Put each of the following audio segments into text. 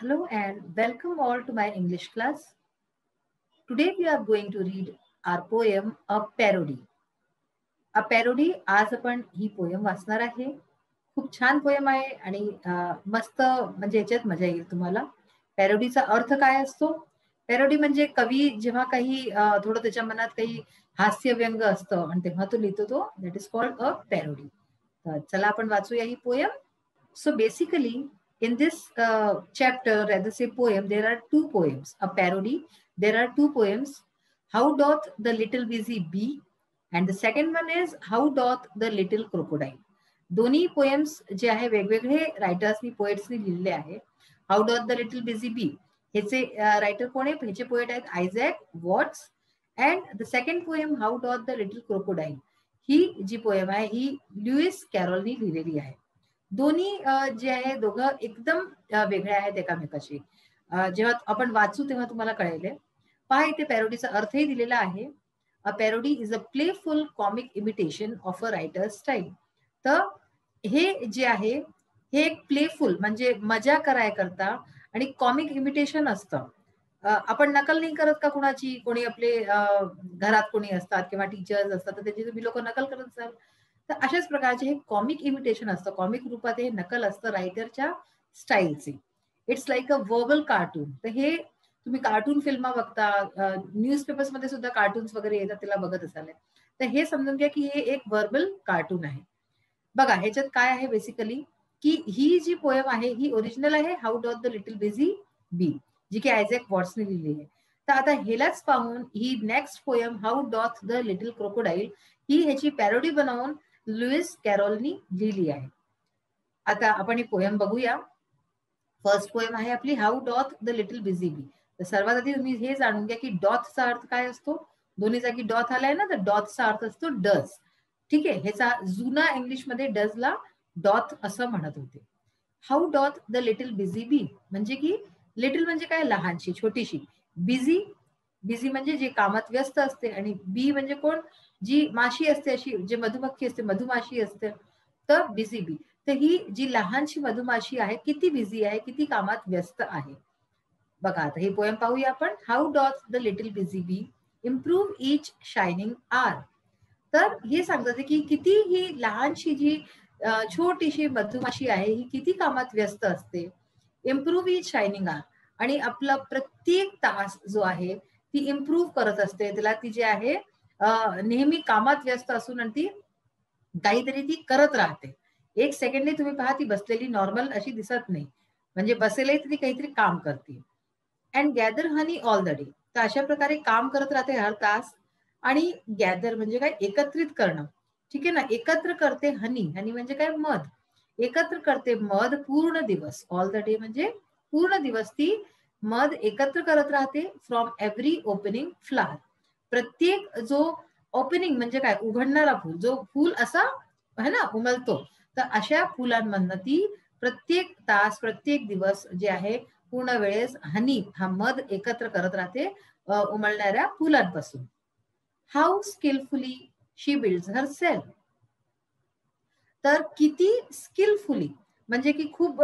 Hello and welcome all to my English class. Today we are going to read our poem A Parody. A Parody आज आपण ही poem वाचणार आहे. खूप छान poem आहे आणि मस्त म्हणजे याच्यात मजा येईल तुम्हाला. पॅरोडीचा अर्थ काय असतो? पॅरोडी म्हणजे कवी जेव्हा काही थोडं त्याच्या मनात काही हास्य व्यंग असतं आणि तेव्हा तो लिहितो तो that is called a parody. तर चला आपण वाचूया ही poem. So basically, in this chapter, rather say poem, there are two poems. A parody, there are two poems. How doth the little busy bee? And the second one is How doth the little crocodile? दोन्ही poems जे आहे वेगवेगळे रायटर्सनी पोएट्सनी लिहिलेले आहे. How doth the little busy bee ह्याचे writer कोण आहे? ह्याचे पोएट आहेत Isaac Watts. And the second poem how doth the little crocodile ही जी पोएम आहे ही लुईस कॅरॉलनी लिहिलेली आहे. दोन्ही जे आहे दोघं एकदम वेगळे आहेत एकामेकाशी. जेव्हा आपण वाचू तेव्हा तुम्हाला कळेल. पहा इथे पॅरोडीचा अर्थही दिलेला आहे. A parody is a playful comic imitation of a writer style. तर हे जे आहे हे एक प्लेफुल म्हणजे मजा कराय करता आणि कॉमिक इमिटेशन असतं. आपण नकल नाही करत का कुणाची? कोणी आपले घरात कोणी असतात किंवा टीचर्स असतात तर त्याची तुम्ही लोक नकल करत असाल. तर अशाच प्रकारचे हे कॉमिक इमिटेशन असतं. कॉमिक रूपात हे नकल असतं रायटरच्या स्टाईलचे. It's like a verbal cartoon. तर हे तुम्ही कार्टून फिल्म बघता, न्यूजपेपर्स मध्ये सुद्धा कार्टून्स वगैरे येतात त्याला बघत असाल. तर हे समजून घ्या की हे एक वर्बल कार्टून आहे. बघा ह्याच्यात काय आहे बेसिकली की ही जी पोएम आहे ही ओरिजिनल आहे how doth the little busy bee जी की आयझॅक वॉट्सने लिहिली आहे. तर आता ह्यालाच पाहून ही next poem how doth the little crocodile ही ह्याची पॅरोडी बनवून लुईस कॅरॉलनी लिहिली आहे. आता आपण ही पोएम बघूया. फर्स्ट पोएम आहे आपली how doth the little busy bee. तर सर्वात आधी तुम्ही हे जाणून घ्या की डॉथचा अर्थ काय असतो. दोन्ही जागी डॉथ आलाय ना तर डॉथचा अर्थ असतो डज. ठीक आहे. ह्याचा जुना इंग्लिशमध्ये डजला डॉथ असं म्हणत होते. How doth the little busy bee म्हणजे की लिटिल म्हणजे काय? लहानशी छोटीशी. बिझी बिझी म्हणजे जे कामात व्यस्त असते आणि बी म्हणजे कोण? जी माशी असते अशी जे मधुमक्खी असते मधुमाशी असते तर बिझी बी. तर ही जी लहानशी मधुमाशी आहे किती बिझी आहे किती कामात व्यस्त आहे. बघा आता ही पोएम पाहूया आपण. How doth the little busy bee improve each shining hour. तर हे सांगतात की किती ही लहानशी जी छोटीशी मधुमाशी आहे ही किती कामात व्यस्त असते. इम्प्रूव्ह इच शायनिंग आर आणि आपला प्रत्येक तास जो आहे ती इम्प्रूव्ह करत असते. त्याला ती जे आहे नेहमी कामात व्यस्त असून आणि ती काहीतरी ती करत राहते. एक सेकंडने तुम्ही पहा ती बसलेली नॉर्मल अशी दिसत नाही. म्हणजे बसेलही ती काहीतरी काम करते. And gather honey all the day. तर अशा प्रकारे काम करत राहते हर तास. आणि गॅदर म्हणजे काय? एकत्रित करणं. ठीक आहे ना. एकत्र करते हनी. हनी म्हणजे काय? मध. एकत्र करते मध पूर्ण दिवस. ऑल द डे म्हणजे पूर्ण दिवस ती मध एकत्र करत राहते फ्रॉम एव्हरी ओपनिंग फ्लावर. प्रत्येक जो ओपनिंग म्हणजे काय? उघडणारा फूल. जो फूल असा है ना उमलतो. तर अशा फुलांमधनं ती प्रत्येक तास प्रत्येक दिवस जे आहे पूर्ण वेळेस हनी हा मध एकत्र करत राहते उमलणाऱ्या फुलांपासून. How skilfully she builds her self. तर किती स्किलफुली म्हणजे की खूप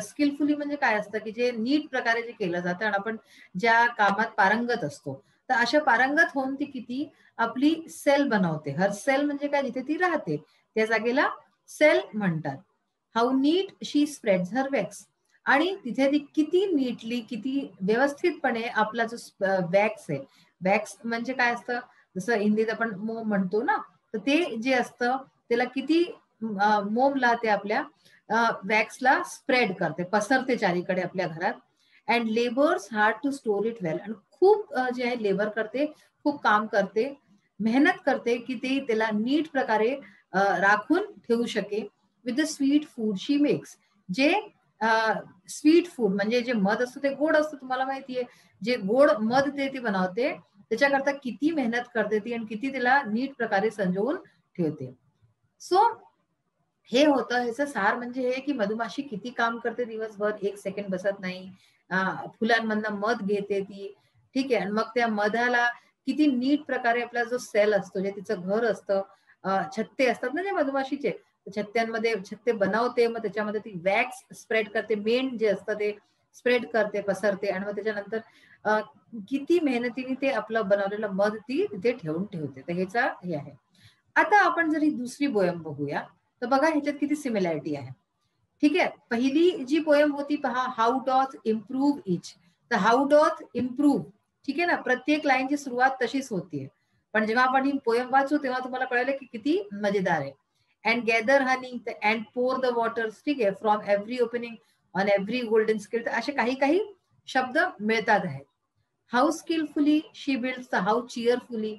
स्किलफुली म्हणजे काय असतं की जे नीट प्रकारे जे केलं जातं आणि आपण ज्या कामात पारंगत असतो तर अशा पारंगत होऊन ती किती आपली सेल बनवते. हर सेल म्हणजे काय? जिथे ती राहते त्या जागेला सेल म्हणतात. How neat she spreads her wax. आणि तिथे ती किती नीटली किती व्यवस्थितपणे आपला जो वॅक्स आहे. वॅक्स म्हणजे काय असतं? जसं हिंदीत आपण मोम म्हणतो ना तर ते जे असतं त्याला किती मोम लावते आपल्या वॅक्सला स्प्रेड करते पसरते चारीकडे आपल्या घरात. And labours hard to store it well. आणि खूप जे आहे लेबर करते खूप काम करते मेहनत करते की ते त्याला नीट प्रकारे राखून ठेवू शके. With the sweet food she makes. जे स्वीट फूड म्हणजे जे मध असतं ते गोड असतं तुम्हाला माहितीये. जे गोड मध ते बनवते त्याच्याकरता किती मेहनत करते ती आणि किती त्याला नीट प्रकारे संजवून ठेवते. सो हे होतं ह्याचं सार म्हणजे हे की मधुमाशी किती काम करते दिवसभर. एक सेकंड बसत नाही. फुलांमधनं मध घेते ती. ठीक आहे. आणि मग त्या मधाला किती नीट प्रकारे आपला जो सेल असतो जे तिचं घर असतं छत्ते असतात ना जे मधुमाशीचे छत्त्यांमध्ये छत्ते बनवते. मग त्याच्यामध्ये ती वॅक्स स्प्रेड करते. मेन जे असतं ते स्प्रेड करते, पसरते आणि मग त्याच्यानंतर किती मेहनतीने ते आपलं बनवलेलं मध ती तिथे ठेवून ठेवते. तर ह्याचा हे आहे. आता आपण जर ही दुसरी पोयम बघूया तर बघा ह्याच्यात किती सिमिलॅरिटी आहे. ठीक आहे, पहिली जी पोयम होती पहा, हाऊ डॉथ इम्प्रूव्ह इच. तर हाऊ डॉथ इम्प्रूव्ह, ठीक आहे ना, प्रत्येक लाईनची सुरुवात तशीच होतीये. पण जेव्हा आपण ही पोयम वाचू तेव्हा तुम्हाला कळलं की किती मजेदार आहे. And gather honey and pour the waters, ठीक आहे, from every opening on every golden skill. तर असे काही काही शब्द मिळतात आहेत. How skilfully she builds, the how cheerfully,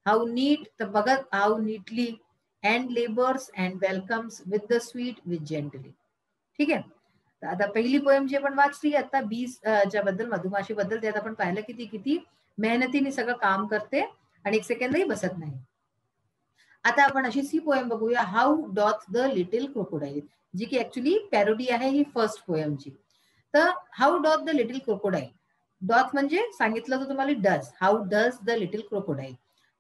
how neat, तर बघत how neatly, and labours and welcomes with the sweet with gently. ठीक आहे, तर आता पहिली पोयम जी आपण वाचली आता बीज च्या बद्दल, मधुमाशी बद्दल, त्यात आपण पाहिलं की ती किती मेहनतीने सगळं काम करते आणि एक सेकंदही बसत नाही. आता आपण अशीच ही पोयम बघूया, how doth the little crocodile, जी की ऍक्च्युली पॅरोडी आहे ही फर्स्ट पोयमची. तर how doth the little crocodile, doth म्हणजे सांगितलं तर तुम्हाला does, how does the little crocodile.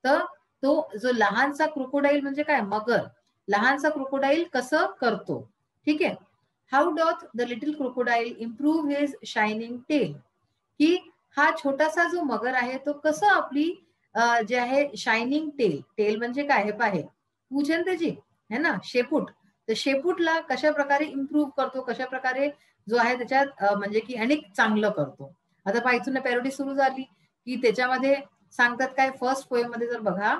तर तो जो लहानसा क्रोकोडाईल म्हणजे काय, मगर, लहानसा क्रोकोडाईल कसं करतो. ठीक आहे, how doth the little crocodile improve his shining tail, की हा छोटासा जो मगर आहे तो कसं आपली जे आहे शायनिंग टेल, टेल म्हणजे काय हे पाहे पूजन त्याची है ना, शेपूट, तर शेपूटला कशा प्रकारे इम्प्रूव्ह करतो, कशा प्रकारे जो आहे त्याच्यात म्हणजे की अनेक चांगलं करतो. आता पहा इथून पॅरोडी सुरू झाली की त्याच्यामध्ये सांगतात काय, फर्स्ट पोएम मध्ये जर बघा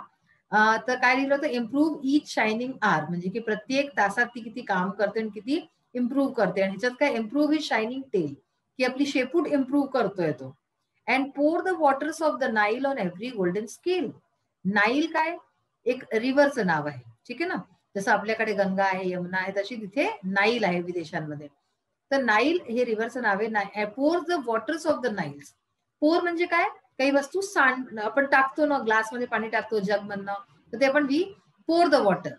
तर काय लिहिलं होतं, इम्प्रूव्ह ईच शायनिंग आर, म्हणजे की प्रत्येक तासात ती किती काम करते आणि किती इम्प्रूव्ह करते. आणि ह्याच्यात काय, इम्प्रूव्ह ही शायनिंग टेल, की आपली शेपूट इम्प्रूव्ह करतोय तो. And pour the waters of the Nile on every golden scale. Nile काय, एक रिव्हरचं नाव आहे, ठीक आहे ना, जसं आपल्याकडे गंगा आहे, यमुना आहे, तशी तिथे नाईल आहे विदेशांमध्ये. तर नाईल हे रिव्हरचं नाव आहे. Pour the waters of the Niles, pour म्हणजे काय, काही वस्तू सांड आपण टाकतो ना, ग्लासमध्ये पाणी टाकतो जग मधनं, तर ते आपण we pour the water.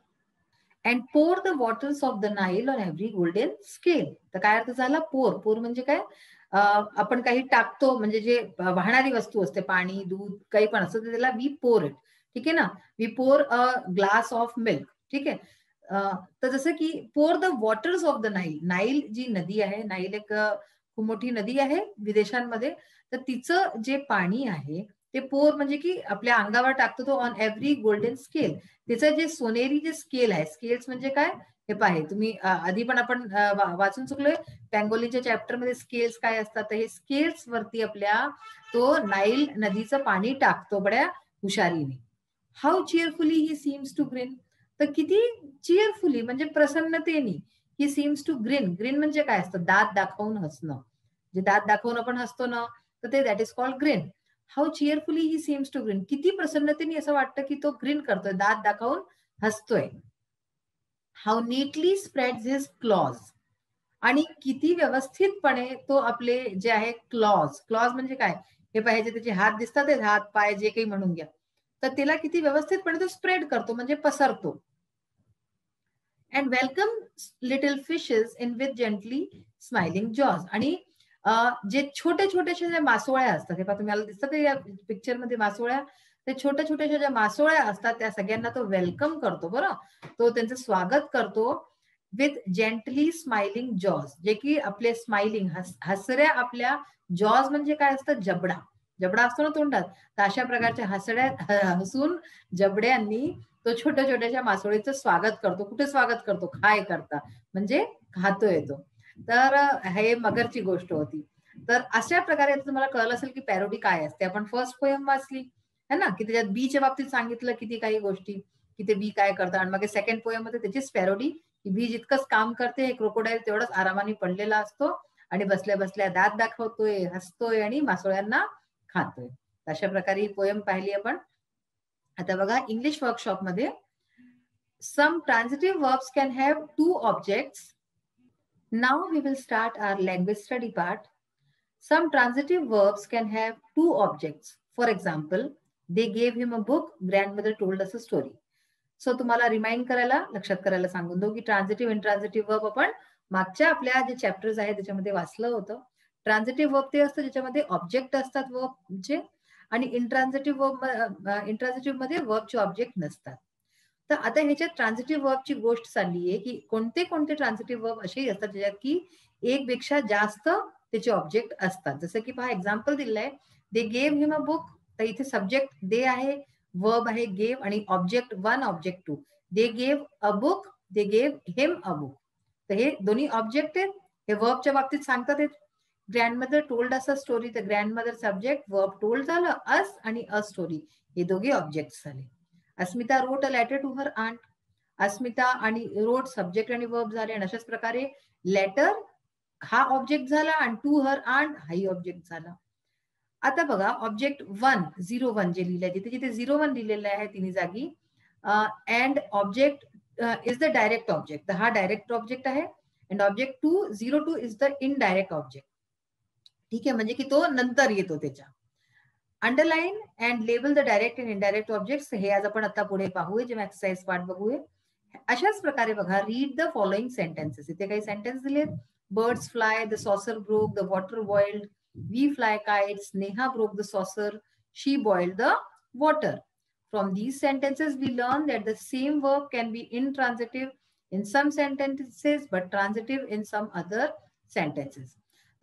And pour the waters of the Nile on every golden scale. तर काय अर्थ झाला, पोर, पोर म्हणजे काय, आपण काही टाकतो म्हणजे जे वाहणारी वस्तू असते, पाणी, दूध, काही पण असतं, त्याला वी पोर इट. ठीक आहे ना, वी पोर अ ग्लास ऑफ मिल्क. ठीक आहे, तर जसं की pour the waters of the Nile, Nile जी नदी आहे, नाईल एक खूप मोठी नदी आहे विदेशांमध्ये, तर तिचं जे पाणी आहे ते पोर म्हणजे की आपल्या अंगावर टाकतो तो ऑन एव्हरी गोल्डन स्केल. त्याचं जे सोनेरी जे स्केल आहे, स्केल्स म्हणजे काय हे पाहे तुम्ही, आधी पण आपण वाचून चुकलोय पँगोलीच्या चॅप्टर मध्ये स्केल्स काय असतात, तर हे स्केल्स वरती आपल्या तो नाईल नदीचं पाणी टाकतो बड्या हुशारीने. How cheerfully he seems to grin, तर किती चिअरफुली म्हणजे प्रसन्नतेने, he seems to grin, grin म्हणजे काय असतं, दात दाखवून हसणं, जे दात दाखवून आपण हसतो ना, तर ते that is called grin. How cheerfully he seems to grin, किती प्रसन्नतेने असं वाटतं की तो ग्रीन करतोय, दात दाखवून हसतोय. How neatly spreads his claws, आणि किती व्यवस्थितपणे तो आपले जे आहे क्लॉज, क्लॉज म्हणजे काय, हे पाहिजे त्याचे हात दिसतात, हात पाय जे काही म्हणून घ्या, तर त्याला किती व्यवस्थितपणे तो स्प्रेड करतो म्हणजे पसरतो. And welcome little fishes in with gently smiling jaws, आणि जे छोटे छोटेशा ज्या मासोळ्या असतात, हे पहा तुम्हाला दिसतात या पिक्चर मध्ये मासोळ्या, ते छोट्या छोट्याशा ज्या मासोळ्या असतात त्या सगळ्यांना तो वेलकम करतो, बरं, तो त्यांचं स्वागत करतो विथ जेंटली स्माइलिंग जॉज, जे की आपले स्माइलिंग हसऱ्या आपल्या, जॉज म्हणजे काय असतं, जबडा, जबडा असतो ना तोंडात, तर अशा प्रकारच्या हसड्या हसून जबड्यांनी तो छोट्या छोट्याशा मासोळीचं स्वागत करतो. कुठे स्वागत करतो, खाय करता, म्हणजे खातोय तो. तर हे मगरची गोष्ट होती. तर अशा प्रकारे तुम्हाला कळलं असेल की पॅरोडी काय असते. आपण फर्स्ट पोयम वाचली है ना, की त्याच्यात बीच्या बाबतीत सांगितलं किती काही गोष्टी, की ते बी काय करतात, आणि मग सेकंड पोयम मध्ये त्याचीच पॅरोडी, की बी जितकंच काम करते, हे क्रोकोडाईल तेवढंच आरामाने पडलेला असतो आणि बसल्या बसल्या दात दाखवतोय, हसतोय आणि मासोळ्यांना खातोय. अशा प्रकारे ही पोयम पाहिली आपण. आता बघा इंग्लिश वर्कशॉप मध्ये, सम ट्रान्झिटिव्ह verbs can have two objects. Now we will start our language study part. Some transitive verbs can have two objects. For example, they gave him a book, grandmother told us a story. So तुम्हाला remind करायला, लक्षात करायला सांगून दो की ट्रान्झिटिव्ह इंट्रान्झिटिव्ह verb आपण मागच्या आपल्या जे चॅप्टर्स आहे त्याच्यामध्ये वाचलं होतं. ट्रान्झिटिव्ह वर्ब ते असतं ज्याच्यामध्ये ऑब्जेक्ट असतात वर्बचे, आणि इंट्रान्झिटिव्ह मध्ये वर्बचे ऑब्जेक्ट नसतात. तर आता ह्याच्यात ट्रान्झिटिव्ह वर्बची गोष्ट चालली आहे की कोणते कोणते ट्रान्झिटिव्ह वर्ब असेही असतात ज्याच्यात की एकपेक्षा जास्त त्याचे ऑब्जेक्ट असतात. जसं की पहा एक्झाम्पल दिलंय, they gave him a book. तर इथे सब्जेक्ट दे आहे, वर्ब आहे गेव आणि object 1 object 2. They gave a book, they gave him a book. तर हे दोन्ही ऑब्जेक्ट आहेत. हे वर्बच्या बाबतीत सांगतात आहेत. Grandmother told us a story. तर ग्रँडमदर सब्जेक्ट, वर्ब टोल्ड झालं, अस आणि अ स्टोरी हे दोघे ऑब्जेक्ट झाले. Asmita wrote a letter to her aunt. Asmita आणि रोट सब्जेक्ट आणि वर्ब झाले. आणि अशाच प्रकारे लेटर हा ऑब्जेक्ट झाला आणि टू हर आंट हाही ऑब्जेक्ट झाला. आता बघा ऑब्जेक्ट 1 01 जे लिहिलंय तिथे जिथे 01 लिहिलेलं आहे तिन्ही जागी and object is the direct object. तर हा डायरेक्ट ऑब्जेक्ट आहे. And object 02 is the indirect object. ठीक आहे, म्हणजे की तो नंतर येतो त्याच्या. Underline and label the direct and indirect objects हे आज आपण आता पुढे पाहूया जेव्हा एक्सरसाइज पार्ट बघूया. अशाच प्रकारे बघा रीड द फॉलोइंग सेंटेन्सेस. इथे काही सेंटेन्स दिलेत. Birds fly, the saucer broke, the water boiled, we fly kites, Neha broke the saucer, she boiled the water. From these sentences, we learn that the same verb can be intransitive in some sentences but transitive in some other sentences.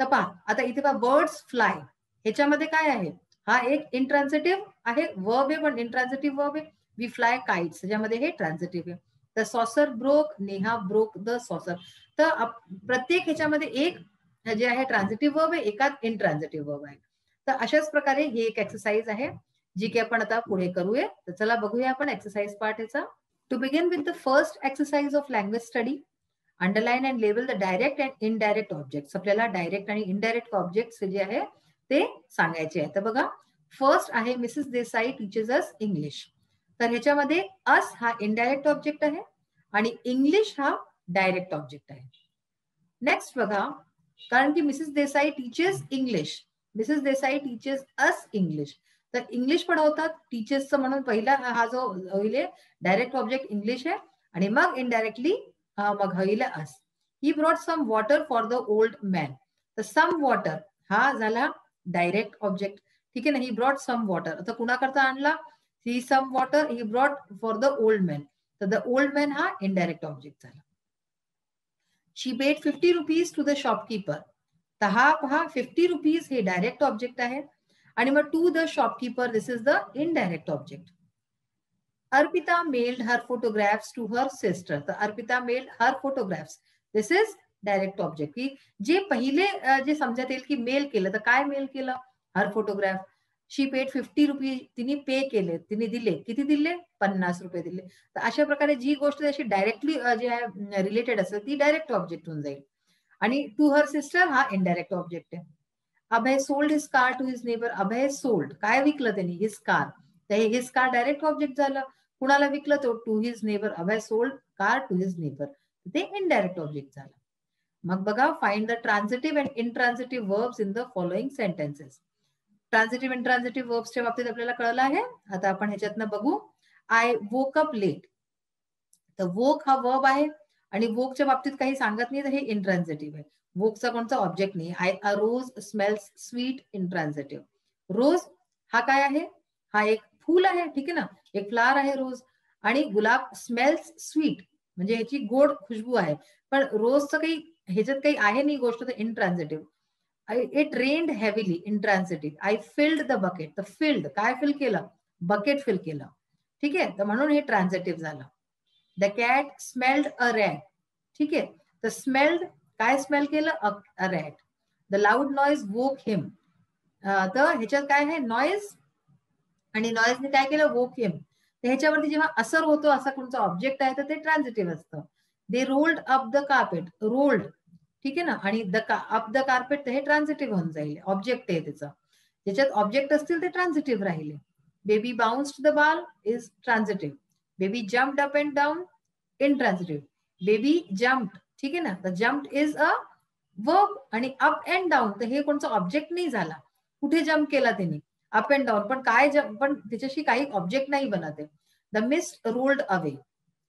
तर पहा आता इथे पहा birds fly ह्याच्यामध्ये काय आहे, हा एक इंट्रान्सिटिव्ह आहे वर्ब आहे पण इंट्रान्सिटिव्ह वर्ब आहे. वी फ्लाय काइट्स त्याच्यामध्ये हे ट्रान्सिटिव्ह आहे. The saucer broke, Neha broke the saucer. तर प्रत्येक ह्याच्यामध्ये एक जे आहे ट्रान्सिटिव्ह वर्ब आहे, एकात इंट्रान्सिटिव्ह वर्ब आहे. तर अशाच प्रकारे ही एक एक्सरसाइज आहे जी की आपण आता पुढे करूया. तर चला बघूया आपण एक्सरसाइज पार्ट याचा. To begin with the first exercise of language study, underline and label the direct and indirect objects. आपल्याला डायरेक्ट आणि इनडायरेक्ट ऑब्जेक्ट्स जे आहे ते सांगायचे आहे. तर बघा फर्स्ट आहे Mrs Desai teachers us English. तर ह्याच्यामध्ये अस हा इनडायरेक्ट ऑब्जेक्ट आहे आणि इंग्लिश हा डायरेक्ट ऑब्जेक्ट आहे. नेक्स्ट बघा, कारण की Mrs Desai teachers English, Mrs Desai teachers us English. तर इंग्लिश पढवतात टीचर्सचं म्हणून पहिला हा जो होईल डायरेक्ट ऑब्जेक्ट इंग्लिश आहे आणि मग इनडायरेक्टली मग होईल us. He brought some water for the old man. तर सम वॉटर हा झाला डायरेक्ट ऑब्जेक्ट. ठीक आहे ना. ही ब्रॉट सम वॉटर, आता कुणाकरता आणला, he some water he brought for the old man. तर द ओल्ड मॅन हा इनडायरेक्ट ऑब्जेक्ट झाला. She paid 50 rupees to the shopkeeper. तर हा पहा 50 रुपीज हे डायरेक्ट ऑब्जेक्ट आहे आणि मग to the shopkeeper this is the indirect object. Arpita mailed her photographs to her sister. तर Arpita mailed her photographs this is direct object. की जे पहिले जे समजत येईल की मेल केलं तर काय मेल केलं, हर फोटोग्राफ. शी पेड 50 रुपीज, तिने पे केले, तिने दिले, किती दिले, 50 रुपये दिले. तर अशा प्रकारे जी गोष्ट अशी डायरेक्टली जे आहे रिलेटेड असेल ती डायरेक्ट ऑब्जेक्ट होऊन जाईल. आणि टू हर सिस्टर हा इनडायरेक्ट ऑब्जेक्ट आहे. Abhay sold his car to his neighbour. Abhay sold काय विकलं त्यांनी, हिज कार. तर हे हिज कार डायरेक्ट ऑब्जेक्ट झालं. कुणाला विकलं तो to his neighbour. Abhay sold car to his neighbour, ते इनडायरेक्ट ऑब्जेक्ट झालं. मग बघा find the transitive and intransitive verbs in the following sentences. Transitive intransitive वर्ब्सच्या बाबतीत आपल्याला कळलं आहे. आता आपण ह्याच्यातनं बघू. I woke up late. तर वोक हा वर्ब आहे आणि वोकच्या बाबतीत काही सांगत नाही, तर हे इनट्रान्सिटिव्ह आहे. वोकचा कोणता ऑब्जेक्ट नाही. I a rose smells sweet, intransitive. Rose हा काय आहे, हा एक फूल आहे. ठीक आहे ना, एक फ्लावर आहे रोज. आणि गुलाब स्मेल्स स्वीट म्हणजे ह्याची गोड खुशबू आहे. पण रोजचं काही ह्याच्यात काही आहे नाही गोष्ट, तर intransitive. It rained heavily, intransitive. I filled the bucket. तर फिल्ड काय फिल केलं, बकेट फिल केलं. ठीक आहे, तर म्हणून हे ट्रान्सिटिव्ह झालं. The cat smelled a rat. ठीक आहे, तर स्मेल्ड काय स्मेल केलं, a rat. The loud noise woke him. तर ह्याच्यात काय आहे, नॉईज आणि नॉईजने काय केलं, वोक हिम. तर ह्याच्यावरती जेव्हा असर होतो असा कोणता ऑब्जेक्ट आहे तर ते ट्रान्सिटिव्ह असतं. दे rolled up the carpet. Rolled ठीक आहे ना, आणि अप द कार्पेट हे ट्रान्सिटिव्ह होऊन जाईल, ऑब्जेक्ट आहे त्याचं. ज्याच्यात ऑब्जेक्ट असतील ते ट्रान्सिटिव्ह राहिले. Baby bounced the ball is transitive. Baby jumped up and down, intransitive. Baby jumped, ठीक आहे ना, तर जम्प्ड इज अ वर्ब आणि अप अँड डाऊन तर हे कोणचा ऑब्जेक्ट नाही झाला. कुठे जम्प केला त्यांनी, अप अँड डाऊन, पण काय पण त्याच्याशी काही ऑब्जेक्ट नाही बनत आहे. The mist rolled away,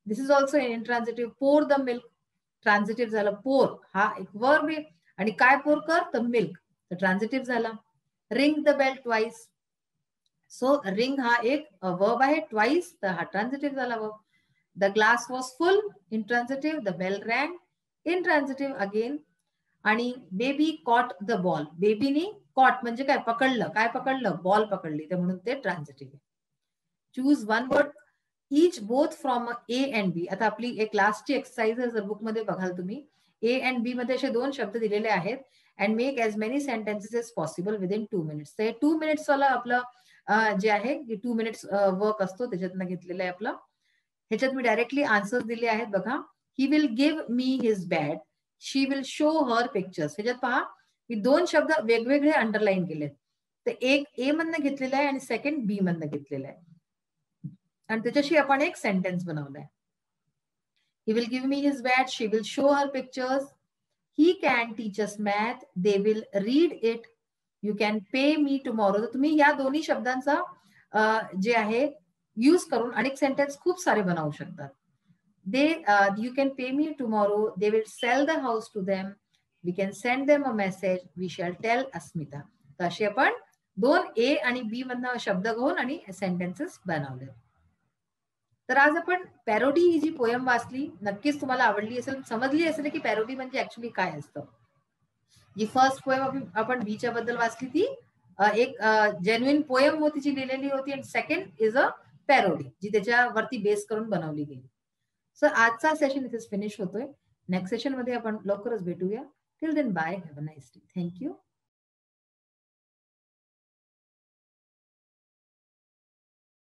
this is also intransitive. Pour the milk, ट्रान्सिटिव्ह झालं. पोर हा एक वर्ब आहे आणि काय पोर कर, तर मिल्क, तर ट्रान्सिटिव्ह झाला. Ring the bell twice. So ring हा एक वर्ब आहे, ट्वाइस तर हा ट्रान्सिटिव्ह झाला verb. The glass was full, intransitive. The bell rang, intransitive again. आणि बेबी कॉट द बॉल. बेबीनी कॉट म्हणजे काय, पकडलं. काय पकडलं, बॉल पकडली, तर म्हणून ते ट्रान्झिटिव्ह आहे. Choose one word each both from A and B. आता आपली एक लास्टची एक्सरसाइज जर बुकमध्ये बघाल तुम्ही, ए अँड बी मध्ये असे 2 शब्द दिलेले आहेत. And make as many sentences as possible within 2 minutes. तर 2 मिनिट्स वाला आपलं जे आहे 2 मिनिट्स वर्क असतो, त्याच्यातनं घेतलेलं आहे आपलं. ह्याच्यात मी डायरेक्टली आन्सर्स दिले आहेत बघा. He will give me his bat, she will show her pictures. ह्याच्यात पहा मी 2 शब्द वेगवेगळे अंडरलाईन केलेत. तर एक ए मधनं घेतलेला आहे आणि सेकंड बी मधनं घेतलेला आहे, आणि त्याच्याशी आपण एक सेंटेन्स बनवलाय. He will give me his bat, she will show her pictures, he can teach us math, they will read it, you can pay me tomorrow. तर तुम्ही या दोन्ही शब्दांचा जे आहे यूज करून अनेक सेंटेन्स खूप सारे बनवू शकतात. You can pay me tomorrow, they will sell the house to them, we can send them a message, we shall tell Asmita. तर असे आपण 2 ए आणि बी मधनं शब्द घेऊन आणि सेंटेन्सेस बनवले. तर आज आपण पॅरोडी ही जी पोयम वाचली, नक्कीच तुम्हाला आवडली असेल, समजली असेल की पॅरोडी म्हणजे ऍक्च्युली काय असतं. जी फर्स्ट पोयम आपण बीच्या बद्दल वाचली ती एक जेन्युइन पोयम होती जी लिहिलेली होती, आणि सेकंड इज अ पॅरोडी जी त्याच्यावरती बेस करून बनवली गेली. सो आजचा सेशन इथेच फिनिश होतोय. नेक्स्ट सेशन मध्ये आपण लवकरच भेटूया. Till then bye, have a nice day. Thank you.